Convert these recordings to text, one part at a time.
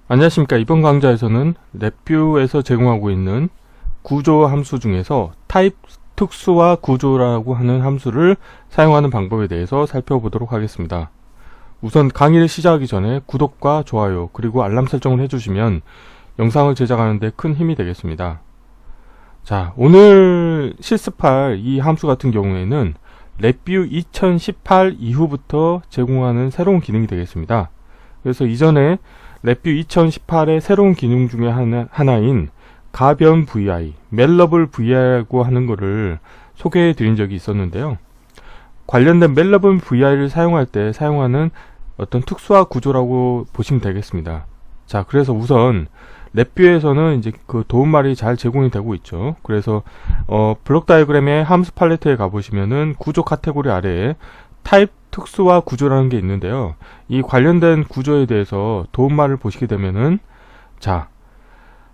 안녕하십니까. 이번 강좌에서는 랩뷰에서 제공하고 있는 구조 함수 중에서 타입 특수화 구조라고 하는 함수를 사용하는 방법에 대해서 살펴보도록 하겠습니다. 우선 강의를 시작하기 전에 구독과 좋아요 그리고 알람 설정을 해주시면 영상을 제작하는 데 큰 힘이 되겠습니다. 자, 오늘 실습할 이 함수 같은 경우에는 랩뷰 2018 이후부터 제공하는 새로운 기능이 되겠습니다. 그래서 이전에 랩뷰 2018의 새로운 기능 중에 하나인 가변 VI, 멜러블 VI라고 하는 것을 소개해 드린 적이 있었는데요. 관련된 멜러블 VI를 사용할 때 사용하는 어떤 특수화 구조라고 보시면 되겠습니다. 자, 그래서 우선 랩뷰에서는 이제 그 도움말이 잘 제공이 되고 있죠. 그래서 블록 다이어그램의 함수 팔레트에 가보시면은 구조 카테고리 아래에 타입 특수화 구조라는 게 있는데요. 이 관련된 구조에 대해서 도움말을 보시게 되면은, 자,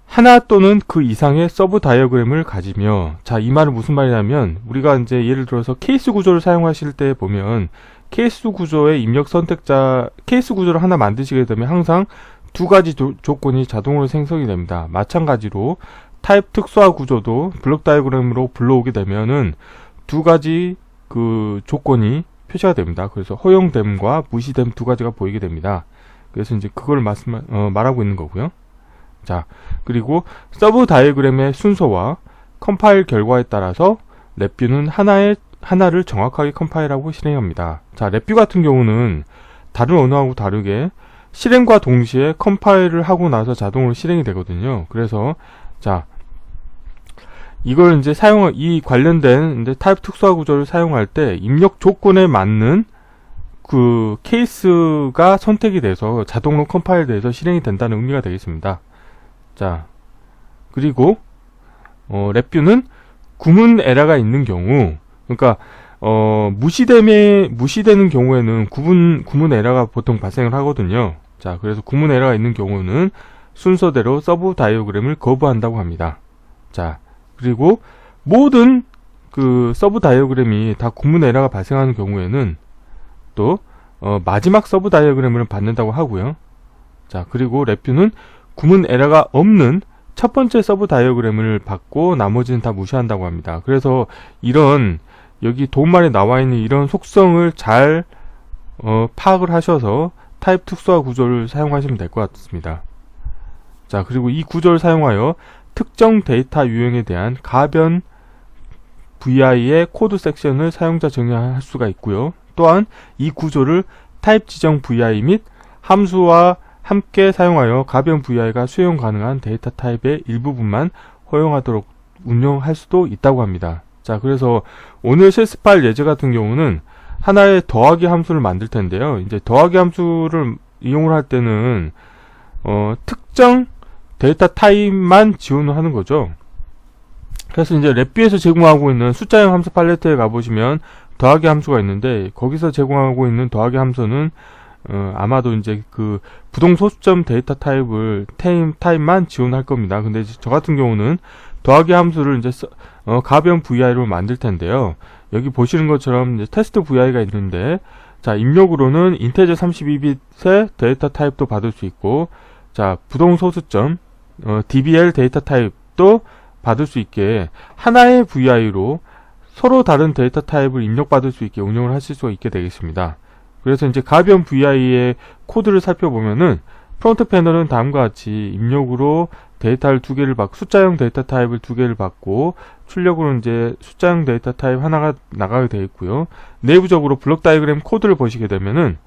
하나 또는 그 이상의 서브 다이어그램을 가지며, 자, 이 말은 무슨 말이냐면, 우리가 이제 예를 들어서 케이스 구조를 사용하실 때 보면, 케이스 구조의 입력 선택자, 케이스 구조를 하나 만드시게 되면 항상 두 가지 조건이 자동으로 생성이 됩니다. 마찬가지로 타입 특수화 구조도 블록 다이어그램으로 불러오게 되면은 두 가지 그 조건이 표시가 됩니다. 그래서 허용됨과 무시됨 두 가지가 보이게 됩니다. 그래서 이제 그걸 말하고 있는 거고요. 자, 그리고 서브 다이어그램의 순서와 컴파일 결과에 따라서 랩뷰는 하나를 정확하게 컴파일하고 실행합니다. 자, 랩뷰 같은 경우는 다른 언어하고 다르게 실행과 동시에 컴파일을 하고 나서 자동으로 실행이 되거든요. 그래서 자, 이걸 이제 이 관련된 이제 타입 특수화 구조를 사용할 때 입력 조건에 맞는 그 케이스가 선택이 돼서 자동으로 컴파일 돼서 실행이 된다는 의미가 되겠습니다. 자, 그리고 랩뷰는 구문 에러가 있는 경우, 그러니까 무시되는 경우에는 구문 에러가 보통 발생을 하거든요. 자, 그래서 구문 에러가 있는 경우는 순서대로 서브 다이어그램을 거부한다고 합니다. 자, 그리고 모든 그 서브 다이어그램이 다 구문 에러가 발생하는 경우에는 또 마지막 서브 다이어그램을 받는다고 하고요. 자, 그리고 랩뷰는 구문 에러가 없는 첫 번째 서브 다이어그램을 받고 나머지는 다 무시한다고 합니다. 그래서 이런 여기 도움말에 나와 있는 이런 속성을 잘 파악을 하셔서 타입 특수화 구조를 사용하시면 될 것 같습니다. 자, 그리고 이 구조를 사용하여 특정 데이터 유형에 대한 가변 VI의 코드 섹션을 사용자 정의할 수가 있고요. 또한 이 구조를 타입 지정 VI 및 함수와 함께 사용하여 가변 VI가 수용 가능한 데이터 타입의 일부분만 허용하도록 운영할 수도 있다고 합니다. 자, 그래서 오늘 실습할 예제 같은 경우는 하나의 더하기 함수를 만들 텐데요. 이제 더하기 함수를 이용을 할 때는 특정 데이터 타입만 지원을 하는 거죠. 그래서 이제 랩뷰에서 제공하고 있는 숫자형 함수 팔레트에 가보시면 더하기 함수가 있는데, 거기서 제공하고 있는 더하기 함수는 아마도 이제 그 부동 소수점 데이터 타입만 지원할 겁니다. 근데 저 같은 경우는 더하기 함수를 이제 가변 VI로 만들 텐데요. 여기 보시는 것처럼 이제 테스트 VI가 있는데, 자, 입력으로는 인테저 32빗의 데이터 타입도 받을 수 있고, 자, 부동 소수점 DBL 데이터 타입도 받을 수 있게 하나의 VI로 서로 다른 데이터 타입을 입력받을 수 있게 운영을 하실 수가 있게 되겠습니다. 그래서 이제 가변 VI의 코드를 살펴보면은 프론트 패널은 다음과 같이 입력으로 데이터를 두 개를 받고 숫자형 데이터 타입을 두 개를 받고 출력으로 이제 숫자형 데이터 타입 하나가 나가게 되어 있고요. 내부적으로 블록 다이어그램 코드를 보시게 되면은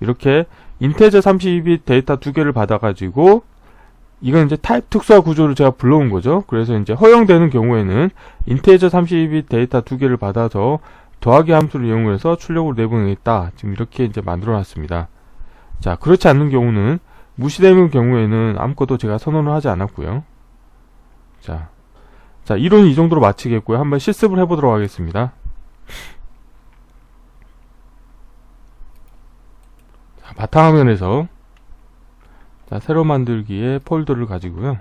이렇게 인테저 32빗 데이터 두 개를 받아가지고 이건 이제 타입 특수화 구조를 제가 불러온 거죠. 그래서 이제 허용되는 경우에는 인테저 32빗 데이터 두 개를 받아서 더하기 함수를 이용해서 출력으로 내보내겠다. 지금 이렇게 이제 만들어 놨습니다. 자, 그렇지 않는 경우는 무시되는 경우에는 아무것도 제가 선언을 하지 않았고요. 자, 이론은 이 정도로 마치겠고요. 한번 실습을 해보도록 하겠습니다. 자, 바탕화면에서 새로 만들기에 폴더를 가지고요.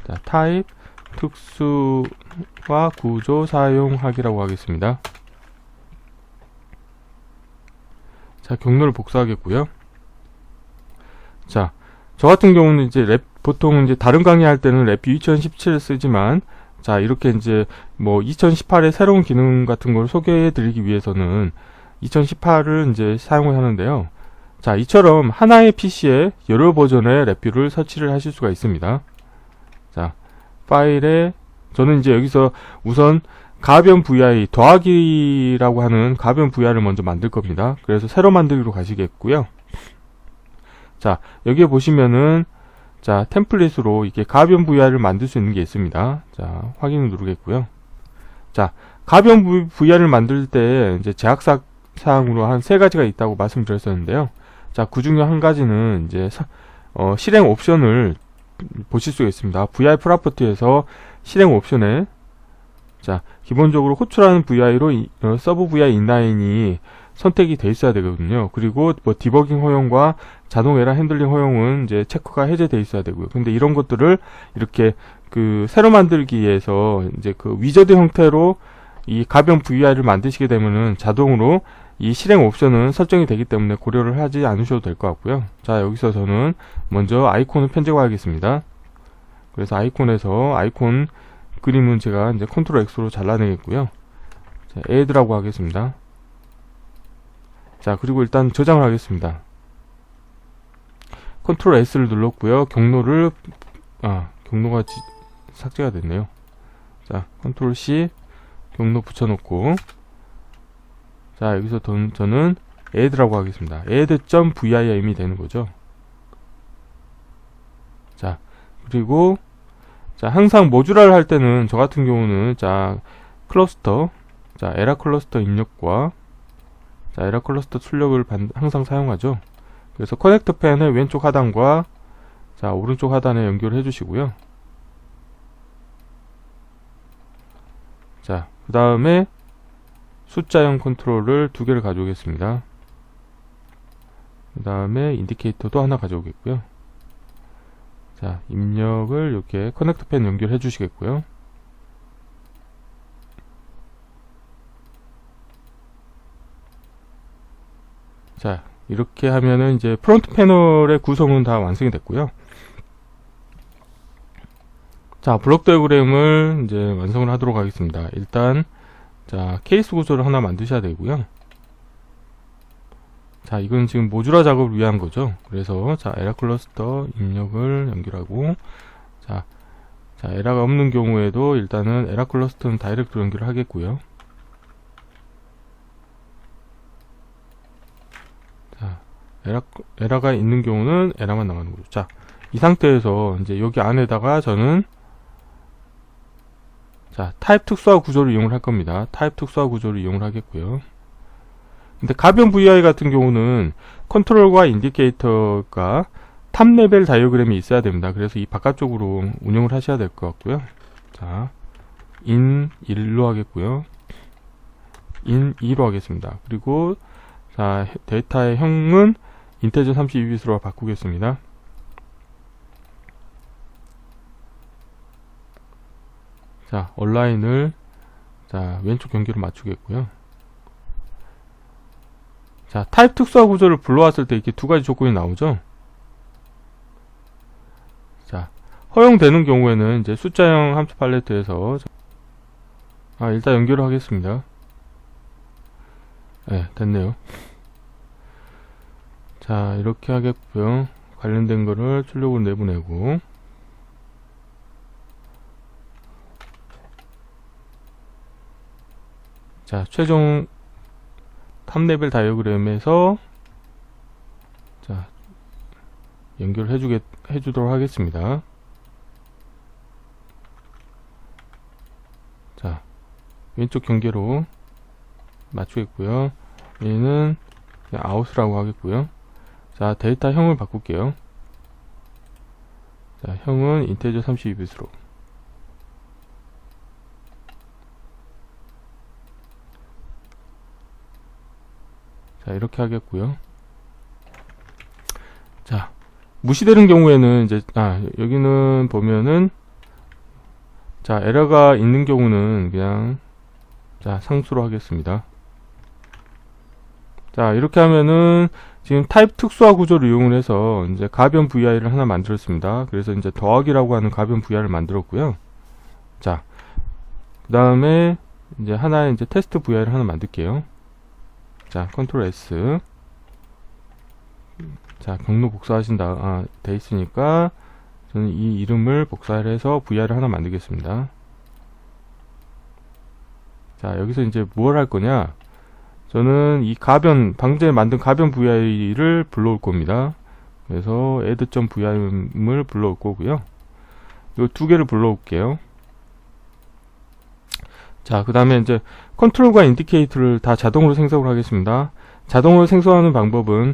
자, 타입 특수화 구조 사용하기라고 하겠습니다. 자, 경로를 복사하겠고요. 자, 저 같은 경우는 이제 보통 이제 다른 강의 할 때는 랩뷰 2017을 쓰지만, 자, 이렇게 이제 뭐 2018의 새로운 기능 같은 걸 소개해 드리기 위해서는 2018을 이제 사용을 하는데요. 자, 이처럼 하나의 PC에 여러 버전의 랩뷰를 설치를 하실 수가 있습니다. 자, 파일에, 저는 이제 여기서 우선 가변 vi 더하기라고 하는 가변 vi를 먼저 만들 겁니다. 그래서 새로 만들기로 가시겠고요. 자, 여기에 보시면은, 자, 템플릿으로 이렇게 가변 vi를 만들 수 있는 게 있습니다. 자, 확인을 누르겠고요. 자, 가변 vi를 만들 때 이제 제약사항으로 한 3가지가 있다고 말씀드렸었는데요. 자, 그 중에 한 가지는 이제 실행 옵션을 보실 수가 있습니다. vi 프로퍼티에서 실행 옵션에, 자, 기본적으로 호출하는 vi로 서브 vi 인라인이 선택이 돼 있어야 되거든요. 그리고 뭐 디버깅 허용과 자동 에러 핸들링 허용은 이제 체크가 해제돼 있어야 되고요. 근데 이런 것들을 이렇게 그 새로 만들기에서 이제 그 위저드 형태로 이 가변 vi를 만드시게 되면은 자동으로 이 실행 옵션은 설정이 되기 때문에 고려를 하지 않으셔도 될 것 같고요. 자, 여기서 저는 먼저 아이콘을 편집하겠습니다. 그래서 아이콘에서 아이콘 그림은 제가 이제 컨트롤 X로 잘라내겠고요. 자, add라고 하겠습니다. 자, 그리고 일단 저장을 하겠습니다. 컨트롤 S를 눌렀고요. 경로가 삭제가 됐네요. 자, 컨트롤 C 경로 붙여놓고, 자, 여기서 저는 add라고 하겠습니다. add.vim이 되는 거죠. 자, 그리고 자, 항상 모듈화를 할 때는 저 같은 경우는, 자, 클러스터, 자, 에라 클러스터 입력과, 자, 에라 클러스터 출력을 항상 사용하죠. 그래서 커넥터 펜의 왼쪽 하단과, 자, 오른쪽 하단에 연결해 주시고요. 자, 그 다음에 숫자형 컨트롤을 2개를 가져오겠습니다. 그 다음에 인디케이터도 하나 가져오겠고요. 자, 입력을 이렇게 커넥터 펜 연결해 주시겠고요. 자, 이렇게 하면은 이제 프론트 패널의 구성은 다 완성이 됐고요. 자, 블록 다이어그램을 이제 완성을 하도록 하겠습니다. 일단, 자, 케이스 구조를 하나 만드셔야 되고요. 자, 이건 지금 모듈화 작업을 위한 거죠. 그래서, 자, 에라 클러스터 입력을 연결하고, 자, 에라가 없는 경우에도 일단은 에라 클러스터는 다이렉트로 연결을 하겠고요. 자, 에라가 있는 경우는 에라만 나가는 거죠. 자, 이 상태에서 이제 여기 안에다가 저는, 자, 타입 특수화 구조를 이용을 할 겁니다. 타입 특수화 구조를 이용을 하겠고요. 근데 가변 vi 같은 경우는 컨트롤과 인디케이터가 탑 레벨 다이어그램이 있어야 됩니다. 그래서 이 바깥쪽으로 운영을 하셔야 될 것 같고요. 자, in 1로 하겠고요. in 2로 하겠습니다. 그리고, 자, 데이터의 형은 인테저 32빗으로 바꾸겠습니다. 자, 온라인을, 자, 왼쪽 경계로 맞추겠고요. 자, 타입 특수화 구조를 불러왔을 때 이렇게 2가지 조건이 나오죠. 자, 허용되는 경우에는 이제 숫자형 함수 팔레트에서, 일단 연결을 하겠습니다. 네, 됐네요. 자, 이렇게 하겠고요. 관련된 거를 출력으로 내보내고, 자, 최종 탑레벨 다이어그램에서, 자, 해주도록 하겠습니다. 자, 왼쪽 경계로 맞추겠고요. 얘는 그냥 아웃이라고 하겠고요. 자, 데이터 형을 바꿀게요. 자, 형은 인테저 32빗으로. 자, 이렇게 하겠고요. 자, 무시되는 경우에는 이제, 여기는 보면은, 자, 에러가 있는 경우는 그냥, 자, 상수로 하겠습니다. 자, 이렇게 하면은, 지금 타입 특수화 구조를 이용을 해서 이제 가변 VI를 하나 만들었습니다. 그래서 이제 더하기라고 하는 가변 VI를 만들었고요. 자, 그 다음에 이제 하나의 이제 테스트 VI를 하나 만들게요. 자, 컨트롤 S. 자, 경로 복사하신다, 돼 있으니까 저는 이 이름을 복사를 해서 VI를 하나 만들겠습니다. 자, 여기서 이제 뭘 할 거냐? 저는 이 가변, 방금 전에 만든 가변 VI를 불러올 겁니다. 그래서 add.vim을 불러올 거고요. 이 두 개를 불러올게요. 자, 그 다음에 이제 컨트롤과 인디케이터를 다 자동으로 생성을 하겠습니다. 자동으로 생성하는 방법은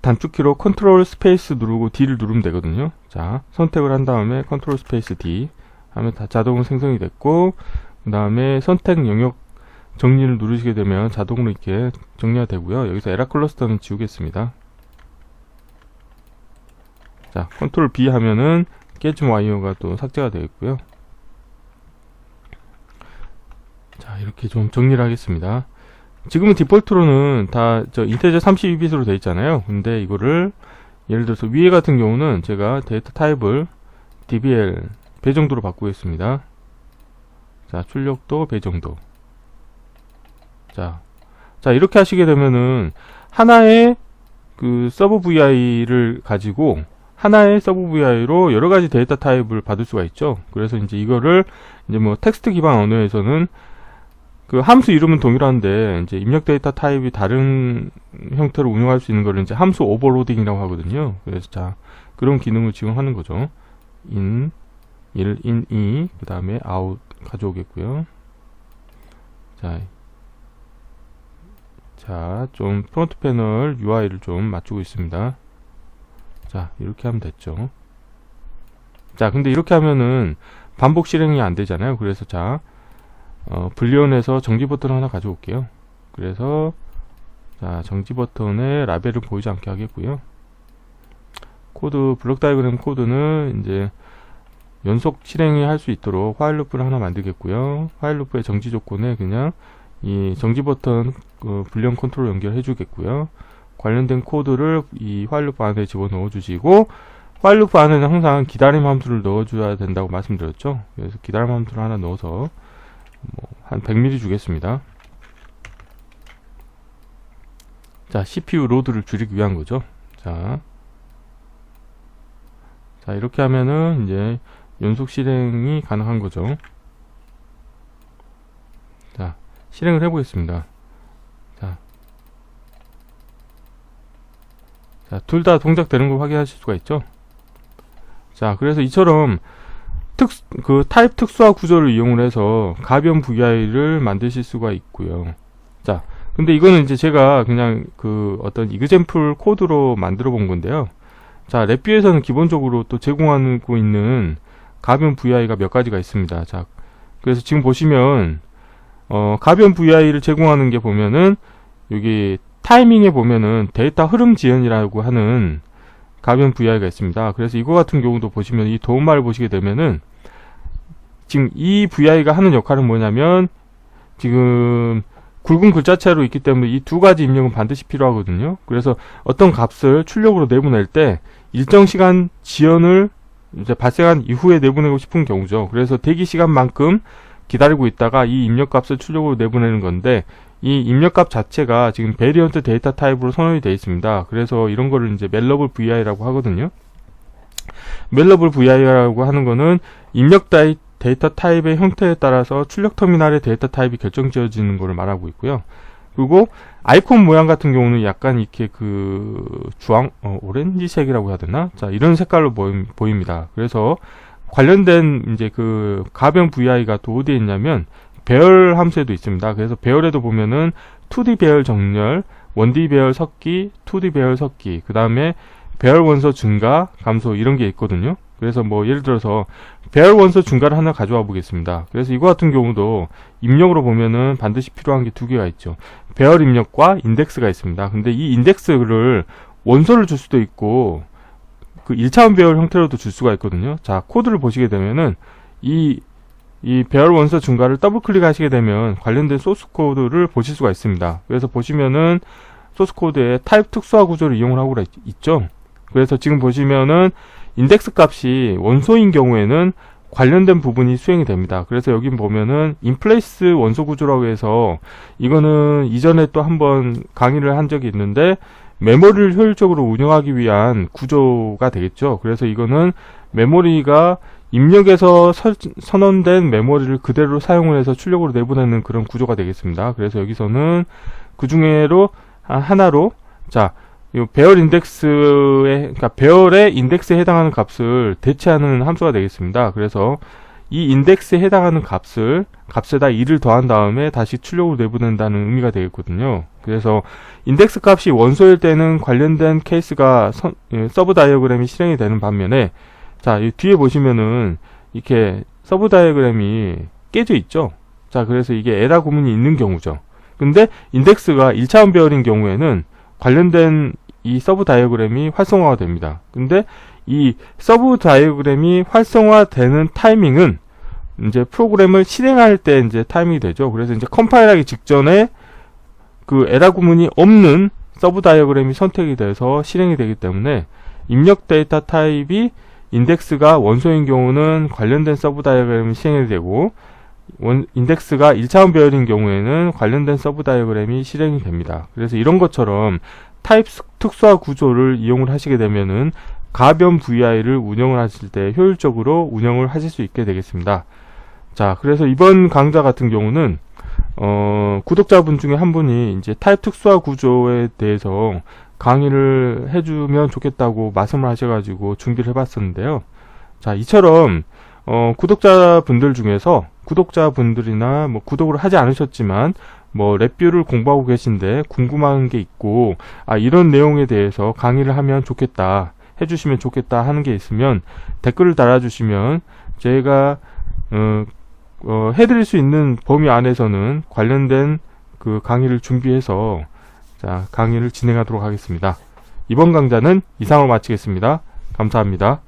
단축키로 컨트롤 스페이스 누르고 D를 누르면 되거든요. 자, 선택을 한 다음에 컨트롤 스페이스 D 하면 다 자동으로 생성이 됐고, 그 다음에 선택 영역 정리를 누르시게 되면 자동으로 이렇게 정리가 되고요. 여기서 에라 클러스터는 지우겠습니다. 자, 컨트롤 B 하면은 깨진 와이어가 또 삭제가 되겠고요. 자, 이렇게 좀 정리를 하겠습니다. 지금은 디폴트로는 다 인테저 32빗으로 되어 있잖아요. 근데 이거를 예를 들어서 위에 같은 경우는 제가 데이터 타입을 DBL 배정도로 바꾸겠습니다. 자, 출력도 배정도. 자, 이렇게 하시게 되면은 하나의 그 서브 VI를 가지고 하나의 서브 VI로 여러 가지 데이터 타입을 받을 수가 있죠. 그래서 이제 이거를 이제 뭐 텍스트 기반 언어에서는 그 함수 이름은 동일한데 이제 입력 데이터 타입이 다른 형태로 운영할 수 있는 거를 이제 함수 오버로딩이라고 하거든요. 그래서 자, 그런 기능을 지원하는 거죠. in 이 그 다음에 out 가져오겠고요. 자, 좀 프론트 패널 UI를 좀 맞추고 있습니다. 자, 이렇게 하면 됐죠. 자, 근데 이렇게 하면은 반복 실행이 안 되잖아요. 그래서 자, 불리온에서 정지 버튼 하나 가져올게요. 그래서 자, 정지 버튼에 라벨을 보이지 않게 하겠고요. 코드, 블록 다이어그램 코드는 이제 연속 실행이 할 수 있도록 화일 루프를 하나 만들겠고요. 화일 루프의 정지 조건에 그냥 이 정지 버튼 불리온 컨트롤 연결해 주겠고요. 관련된 코드를 이 화일 루프 안에 집어넣어 주시고, 화일 루프 안에는 항상 기다림 함수를 넣어줘야 된다고 말씀드렸죠. 그래서 기다림 함수를 하나 넣어서 한 100mm 주겠습니다. 자, CPU 로드를 줄이기 위한 거죠. 자, 이렇게 하면은 이제 연속 실행이 가능한 거죠. 자, 실행을 해보겠습니다. 자, 둘 다 동작되는 걸 확인하실 수가 있죠. 자, 그래서 이처럼 타입 특수화 구조를 이용을 해서 가변 VI를 만드실 수가 있고요. 자, 근데 이거는 이제 제가 그냥 어떤 이그젬플 코드로 만들어 본 건데요. 자, 랩뷰에서는 기본적으로 또 제공하고 있는 가변 VI가 몇 가지가 있습니다. 자, 그래서 지금 보시면 가변 VI를 제공하는 게 보면은 여기 타이밍에 보면은 데이터 흐름 지연이라고 하는 가변 VI가 있습니다. 그래서 이거 같은 경우도 보시면 이 도움말을 보시게 되면은 지금 이 VI가 하는 역할은 뭐냐면 지금 굵은 글자체로 있기 때문에 이 두 가지 입력은 반드시 필요하거든요. 그래서 어떤 값을 출력으로 내보낼 때 일정 시간 지연을 이제 발생한 이후에 내보내고 싶은 경우죠. 그래서 대기 시간만큼 기다리고 있다가 이 입력값을 출력으로 내보내는 건데, 이 입력값 자체가 지금 베리언트 데이터 타입으로 선언이 되어 있습니다. 그래서 이런 거를 이제 멜러블 VI라고 하거든요. 멜러블 VI라고 하는 거는 입력 데이터 타입의 형태에 따라서 출력 터미널의 데이터 타입이 결정지어지는 것을 말하고 있고요. 그리고 아이콘 모양 같은 경우는 약간 이렇게 주황, 오렌지색이라고 해야 되나? 자, 이런 색깔로 보입니다. 그래서 관련된 이제 가변 VI가 또 어디에 있냐면 배열 함수에도 있습니다. 그래서 배열에도 보면은 2D 배열 정렬, 1D 배열 섞기, 2D 배열 섞기, 그 다음에 배열 원소 증가, 감소 이런 게 있거든요. 그래서 뭐 예를 들어서 배열 원소 증가를 하나 가져와 보겠습니다. 그래서 이거 같은 경우도 입력으로 보면은 반드시 필요한 게 두 개가 있죠. 배열 입력과 인덱스가 있습니다. 근데 이 인덱스를 원소를 줄 수도 있고 1차원 배열 형태로도 줄 수가 있거든요. 자, 코드를 보시게 되면은 이 배열 원소 증가를 더블 클릭하시게 되면 관련된 소스 코드를 보실 수가 있습니다. 그래서 보시면은 소스 코드에 타입 특수화 구조를 이용을 하고 있죠. 그래서 지금 보시면은 인덱스 값이 원소인 경우에는 관련된 부분이 수행이 됩니다. 그래서 여기 보면은 인플레이스 원소 구조라고 해서 이거는 이전에 또 한번 강의를 한 적이 있는데 메모리를 효율적으로 운영하기 위한 구조가 되겠죠. 그래서 이거는 메모리가 입력에서 선언된 메모리를 그대로 사용을 해서 출력으로 내보내는 그런 구조가 되겠습니다. 그래서 여기서는 그 중에로 하나로 자, 이 배열 인덱스에, 그러니까 배열의 인덱스에 해당하는 값을 대체하는 함수가 되겠습니다. 그래서 이 인덱스에 해당하는 값에다 2를 더한 다음에 다시 출력으로 내보낸다는 의미가 되겠거든요. 그래서 인덱스 값이 원소일 때는 관련된 케이스가 서브 다이어그램이 실행이 되는 반면에 자, 이 뒤에 보시면은 이렇게 서브 다이어그램이 깨져 있죠. 자, 그래서 이게 에라 구문이 있는 경우죠. 근데 인덱스가 1차원 배열인 경우에는 관련된 이 서브 다이어그램이 활성화가 됩니다. 근데 이 서브 다이어그램이 활성화되는 타이밍은 이제 프로그램을 실행할 때 이제 타이밍이 되죠. 그래서 이제 컴파일하기 직전에 그 에라 구문이 없는 서브 다이어그램이 선택이 돼서 실행이 되기 때문에 입력 데이터 타입이 인덱스가 원소인 경우는 관련된 서브 다이어그램이 실행이 되고 인덱스가 1차원 배열인 경우에는 관련된 서브 다이어그램이 실행이 됩니다. 그래서 이런 것처럼 타입 특수화 구조를 이용을 하시게 되면은 가변 VI를 운영을 하실 때 효율적으로 운영을 하실 수 있게 되겠습니다. 자, 그래서 이번 강좌 같은 경우는 구독자분 중에 한 분이 이제 타입 특수화 구조에 대해서 강의를 해주면 좋겠다고 말씀을 하셔가지고 준비를 해봤었는데요. 자, 이처럼 구독자분들 중에서 구독자분들이나 뭐 구독을 하지 않으셨지만 뭐 랩뷰를 공부하고 계신데 궁금한 게 있고 이런 내용에 대해서 강의를 하면 좋겠다, 해주시면 좋겠다 하는 게 있으면 댓글을 달아주시면 제가 해드릴 수 있는 범위 안에서는 관련된 그 강의를 준비해서 자, 강의를 진행하도록 하겠습니다. 이번 강좌는 이상으로 마치겠습니다. 감사합니다.